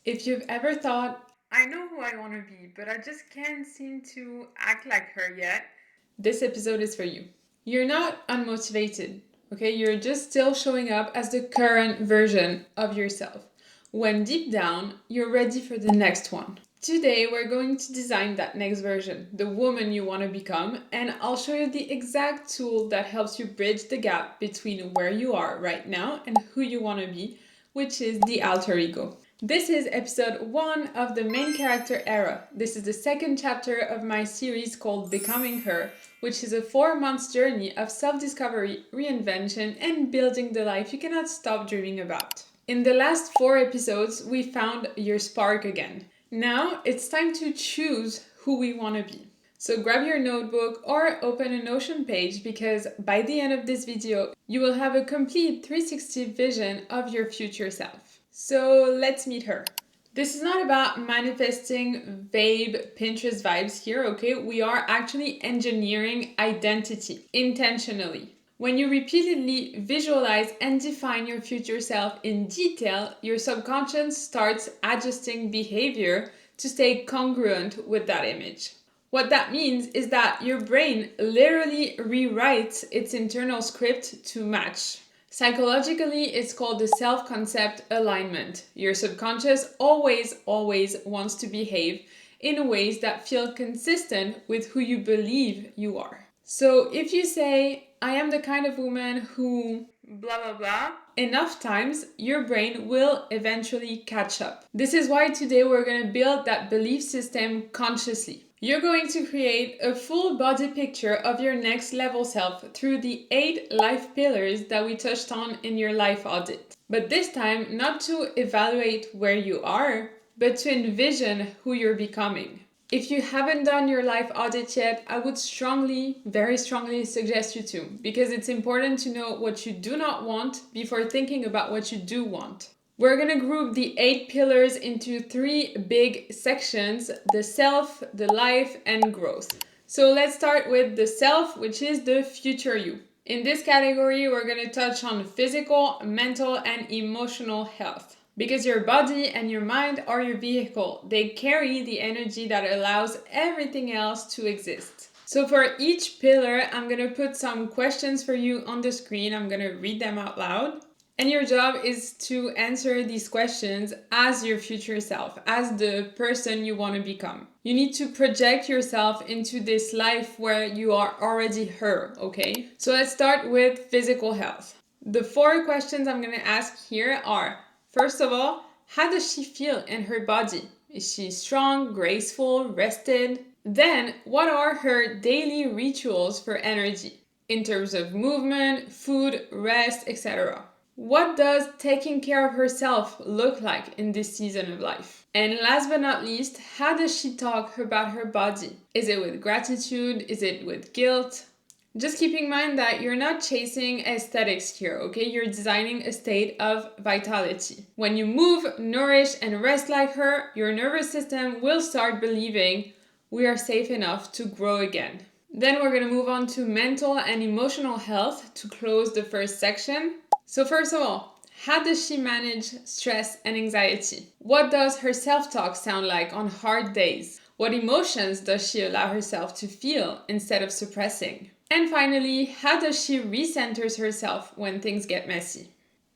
If you've ever thought, I know who I want to be, but I just can't seem to act like her yet, this episode is for you. You're not unmotivated, okay? You're just still showing up as the current version of yourself, when deep down, you're ready for the next one. Today, we're going to design that next version, the woman you want to become, and I'll show you the exact tool that helps you bridge the gap between where you are right now and who you want to be, which is the alter ego. This is episode 1 of the main character era. This is the second chapter of my series called Becoming Her, which is a 4 month journey of self-discovery, reinvention, and building the life you cannot stop dreaming about. In the last 4 episodes, we found your spark again. Now it's time to choose who we want to be. So grab your notebook or open a Notion page because by the end of this video, you will have a complete 360 vision of your future self. So let's meet her. This is not about manifesting vague Pinterest vibes here, okay? We are actually engineering identity intentionally. When you repeatedly visualize and define your future self in detail, your subconscious starts adjusting behavior to stay congruent with that image. What that means is that your brain literally rewrites its internal script to match. Psychologically, it's called the self-concept alignment. Your subconscious always wants to behave in ways that feel consistent with who you believe you are. So if you say, I am the kind of woman who blah blah blah, enough times, your brain will eventually catch up. This is why today we're going to build that belief system consciously. You're going to create a full body picture of your next level self through the 8 life pillars that we touched on in your life audit. But this time, not to evaluate where you are, but to envision who you're becoming. If you haven't done your life audit yet, I would very strongly suggest you to, because it's important to know what you do not want before thinking about what you do want. We're going to group the 8 pillars into 3 big sections: the self, the life, and growth. So let's start with the self, which is the future you. In this category, we're going to touch on physical, mental, and emotional health. Because your body and your mind are your vehicle. They carry the energy that allows everything else to exist. So for each pillar, I'm going to put some questions for you on the screen. I'm going to read them out loud. And your job is to answer these questions as your future self, as the person you want to become. You need to project yourself into this life where you are already her, okay? So let's start with physical health. The 4 questions I'm going to ask here are, first of all, how does she feel in her body? Is she strong, graceful, rested? Then, what are her daily rituals for energy in terms of movement, food, rest, etc.? What does taking care of herself look like in this season of life? And last but not least, how does she talk about her body? Is it with gratitude? Is it with guilt? Just keep in mind that you're not chasing aesthetics here, okay? You're designing a state of vitality. When you move, nourish, and rest like her, your nervous system will start believing we are safe enough to grow again. Then we're going to move on to mental and emotional health to close the first section. So first of all, how does she manage stress and anxiety? What does her self-talk sound like on hard days? What emotions does she allow herself to feel instead of suppressing? And finally, how does she recenter herself when things get messy?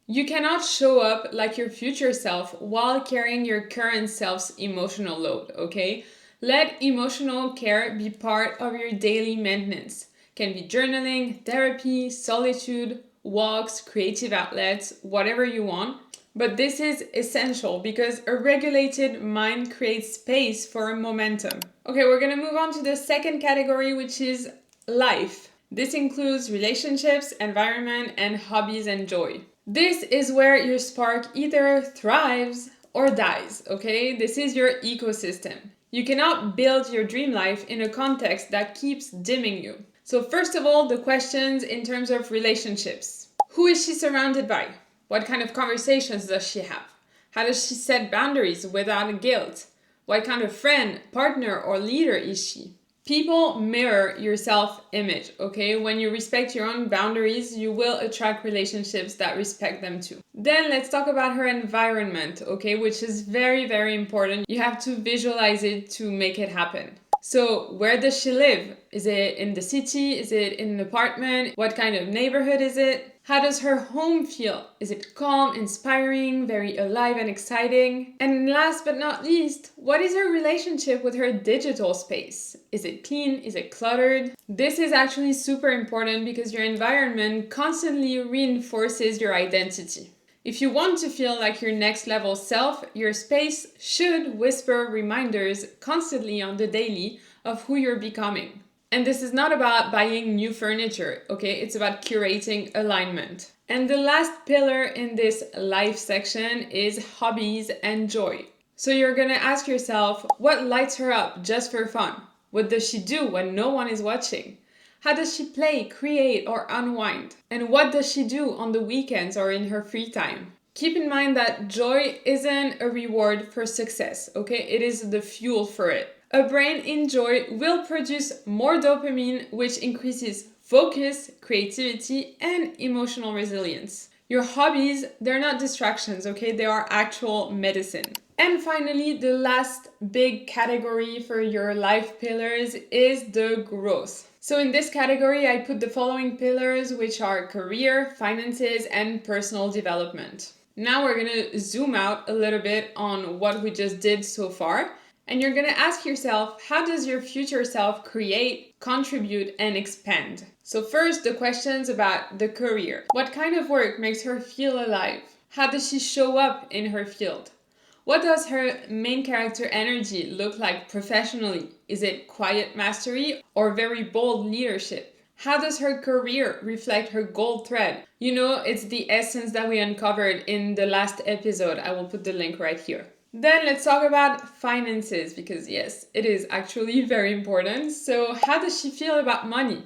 You cannot show up like your future self while carrying your current self's emotional load, okay? Let emotional care be part of your daily maintenance. Can be journaling, therapy, solitude, walks, creative outlets, whatever you want. But this is essential because a regulated mind creates space for momentum. Okay, we're gonna move on to the second category, which is life. This includes relationships, environment, and hobbies and joy. This is where your spark either thrives or dies, okay? This is your ecosystem. You cannot build your dream life in a context that keeps dimming you. So first of all, the questions in terms of relationships. Who is she surrounded by? What kind of conversations does she have? How does she set boundaries without guilt? What kind of friend, partner, or leader is she? People mirror your self-image, okay? When you respect your own boundaries, you will attract relationships that respect them too. Then let's talk about her environment, okay? Which is very, very important. You have to visualize it to make it happen. So where does she live? Is it in the city? Is it in an apartment? What kind of neighborhood is it? How does her home feel? Is it calm, inspiring, very alive and exciting? And last but not least, what is her relationship with her digital space? Is it clean? Is it cluttered? This is actually super important because your environment constantly reinforces your identity. If you want to feel like your next level self, your space should whisper reminders constantly on the daily of who you're becoming. And this is not about buying new furniture, okay? It's about curating alignment. And the last pillar in this life section is hobbies and joy. So you're gonna ask yourself, what lights her up just for fun? What does she do when no one is watching? How does she play, create, or unwind? And what does she do on the weekends or in her free time? Keep in mind that joy isn't a reward for success, okay? It is the fuel for it. A brain in joy will produce more dopamine, which increases focus, creativity, and emotional resilience. Your hobbies, they're not distractions, okay? They are actual medicine. And finally, the last big category for your life pillars is the growth. So in this category, I put the following pillars, which are career, finances, and personal development. Now we're gonna zoom out a little bit on what we just did so far. And you're gonna ask yourself, how does your future self create, contribute, and expand? So first, the questions about the career. What kind of work makes her feel alive? How does she show up in her field? What does her main character energy look like professionally? Is it quiet mastery or very bold leadership? How does her career reflect her gold thread? You know, it's the essence that we uncovered in the last episode. I will put the link right here. Then let's talk about finances because yes, it is actually very important. So how does she feel about money?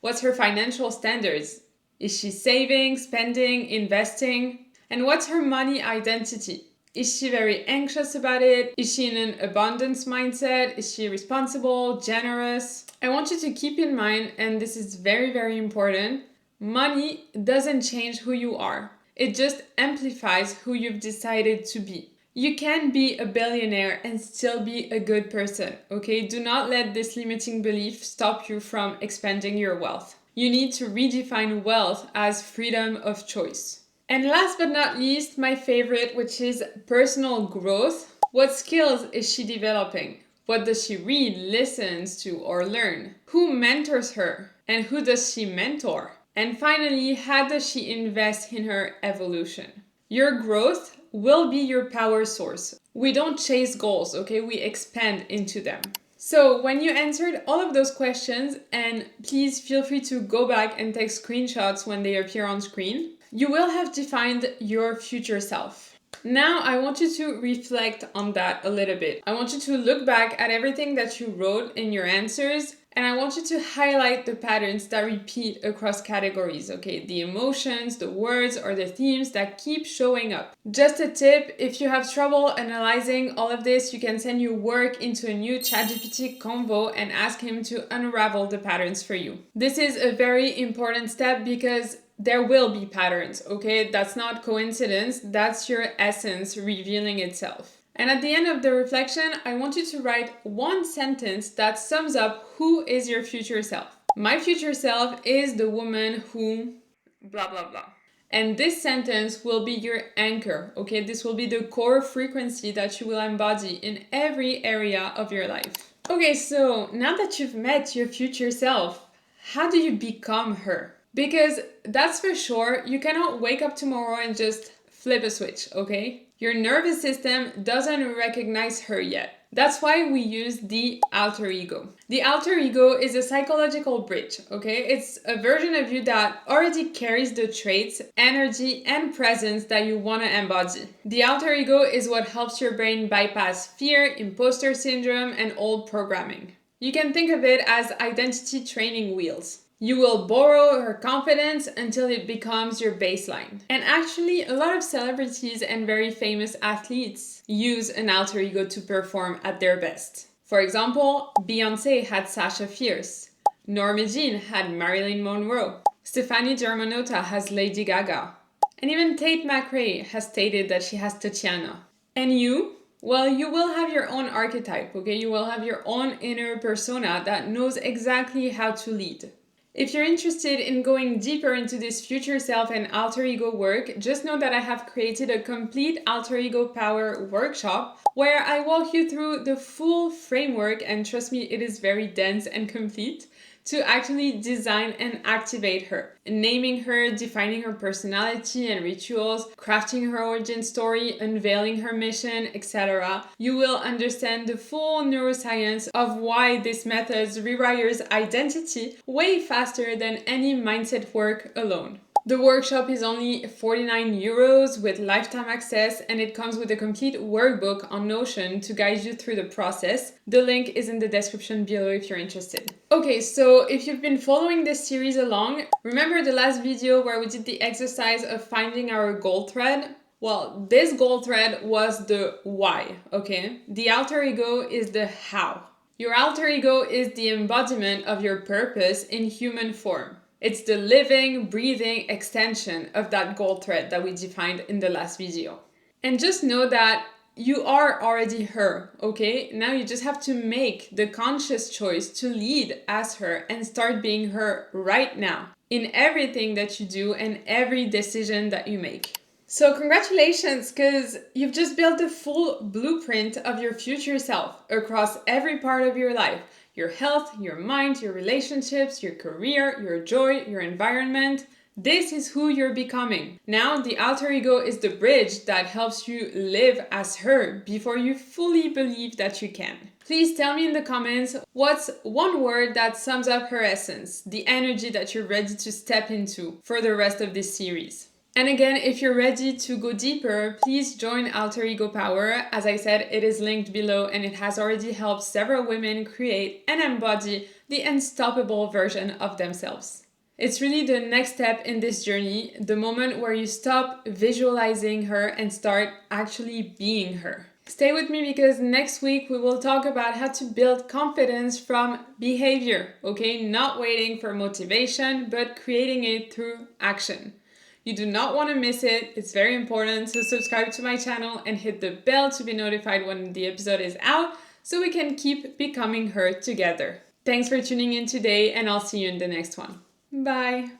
What's her financial standards? Is she saving, spending, investing? And what's her money identity? Is she very anxious about it? Is she in an abundance mindset? Is she responsible, generous? I want you to keep in mind, and this is very, very important, money doesn't change who you are. It just amplifies who you've decided to be. You can be a billionaire and still be a good person, okay? Do not let this limiting belief stop you from expanding your wealth. You need to redefine wealth as freedom of choice. And last but not least, my favorite, which is personal growth. What skills is she developing? What does she read, listens to, or learn? Who mentors her? And who does she mentor? And finally, how does she invest in her evolution? Your growth will be your power source. We don't chase goals, okay? We expand into them. So when you answered all of those questions, and please feel free to go back and take screenshots when they appear on screen, you will have defined your future self. Now I want you to reflect on that a little bit. I want you to look back at everything that you wrote in your answers, and I want you to highlight the patterns that repeat across categories, okay? The emotions, the words, or the themes that keep showing up. Just a tip, if you have trouble analyzing all of this, you can send your work into a new ChatGPT Convo and ask him to unravel the patterns for you. This is a very important step because there will be patterns, okay? That's not coincidence, that's your essence revealing itself. And at the end of the reflection, I want you to write one sentence that sums up who is your future self. My future self is the woman who blah blah blah. And this sentence will be your anchor, okay? This will be the core frequency that you will embody in every area of your life. Okay, so now that you've met your future self, how do you become her? Because that's for sure, you cannot wake up tomorrow and just flip a switch, okay? Your nervous system doesn't recognize her yet. That's why we use the alter ego. The alter ego is a psychological bridge, okay? It's a version of you that already carries the traits, energy, and presence that you want to embody. The alter ego is what helps your brain bypass fear, imposter syndrome, and old programming. You can think of it as identity training wheels. You will borrow her confidence until it becomes your baseline. And actually, a lot of celebrities and very famous athletes use an alter ego to perform at their best. For example, Beyoncé had Sasha Fierce. Norma Jean had Marilyn Monroe. Stefani Germanotta has Lady Gaga. And even Tate McRae has stated that she has Tatiana. And you? Well, you will have your own archetype, okay? You will have your own inner persona that knows exactly how to lead. If you're interested in going deeper into this future self and alter ego work, just know that I have created a complete alter ego power workshop where I walk you through the full framework, and trust me, it is very dense and complete, to actually design and activate her, naming her, defining her personality and rituals, crafting her origin story, unveiling her mission, etc. You will understand the full neuroscience of why this method rewires identity way faster than any mindset work alone. The workshop is only 49 euros with lifetime access, and it comes with a complete workbook on Notion to guide you through the process. The link is in the description below if you're interested. Okay, so if you've been following this series along, remember the last video where we did the exercise of finding our goal thread? Well, this goal thread was the why, okay? The alter ego is the how. Your alter ego is the embodiment of your purpose in human form. It's the living, breathing extension of that goal thread that we defined in the last video. And just know that you are already her, okay? Now you just have to make the conscious choice to lead as her and start being her right now in everything that you do and every decision that you make. So congratulations, because you've just built the full blueprint of your future self across every part of your life. Your health, your mind, your relationships, your career, your joy, your environment. This is who you're becoming. Now, the alter ego is the bridge that helps you live as her before you fully believe that you can. Please tell me in the comments what's one word that sums up her essence, the energy that you're ready to step into for the rest of this series. And again, if you're ready to go deeper, please join Alter Ego Power. As I said, it is linked below and it has already helped several women create and embody the unstoppable version of themselves. It's really the next step in this journey, the moment where you stop visualizing her and start actually being her. Stay with me because next week we will talk about how to build confidence from behavior, okay? Not waiting for motivation, but creating it through action. You do not want to miss it. It's very important. So subscribe to my channel and hit the bell to be notified when the episode is out so we can keep becoming her together. Thanks for tuning in today, and I'll see you in the next one. Bye.